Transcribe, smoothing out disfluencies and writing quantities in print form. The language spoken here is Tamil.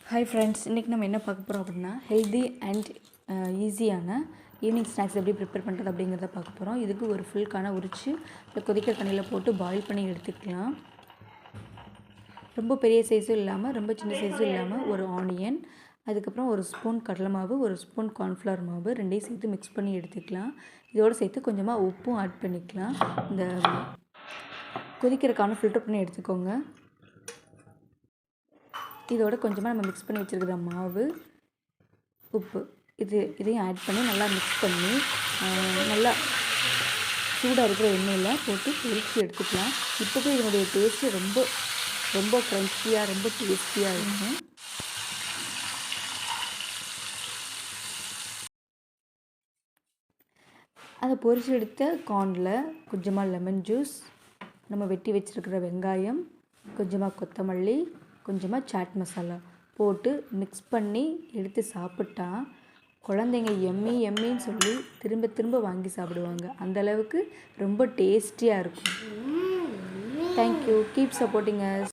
ஹாய் ஃப்ரெண்ட்ஸ், இன்றைக்கி நம்ம என்ன பார்க்க போகிறோம் அப்படின்னா ஹெல்தி அண்ட் ஈஸியான ஈவினிங் ஸ்நாக்ஸ் எப்படி ப்ரிப்பேர் பண்ணுறது அப்படிங்கிறத பார்க்க போகிறோம். இதுக்கு ஒரு ஃபுல்கான உரித்து இல்லை கொதிக்கிற தண்ணியில் போட்டு பாயில் பண்ணி எடுத்துக்கலாம். ரொம்ப பெரிய சைஸும் இல்லாமல் ரொம்ப சின்ன சைஸும் இல்லாமல் ஒரு ஆனியன், அதுக்கப்புறம் ஒரு ஸ்பூன் கடலை மாவு, ஒரு ஸ்பூன் கார்ன்ஃப்ளவர் மாவு ரெண்டையும் சேர்த்து மிக்ஸ் பண்ணி எடுத்துக்கலாம். இதோடு சேர்த்து கொஞ்சமாக உப்பும் ஆட் பண்ணிக்கலாம். இந்த கொதிக்கிறதுக்கான ஃபில்டர் பண்ணி எடுத்துக்கோங்க. இதோட கொஞ்சமாக நம்ம மிக்ஸ் பண்ணி வச்சுருக்கிற மாவு, உப்பு இதையும் ஆட் பண்ணி நல்லா மிக்ஸ் பண்ணி நல்லா சூடாக இருக்கிற எண்ணெயில் போட்டு பொரித்து எடுத்துக்கலாம். இப்போவே இதனுடைய டேஸ்ட்டு ரொம்ப ரொம்ப க்ரன்ச்சியாக ரொம்ப டேஸ்டியாக இருக்கும். அதை பொரித்து எடுத்த கார்னில் கொஞ்சமாக லெமன் ஜூஸ், நம்ம வெட்டி வச்சுருக்கிற வெங்காயம், கொஞ்சமாக கொத்தமல்லி, கொஞ்சமாக சாட் மசாலா போட்டு மிக்ஸ் பண்ணி எடுத்து சாப்பிட்டா குழந்தைங்க எம்மி எம்மின்னு சொல்லி திரும்ப திரும்ப வாங்கி சாப்பிடுவாங்க. அந்தளவுக்கு ரொம்ப டேஸ்டியாக இருக்கும். தேங்க்யூ. Keep supporting us.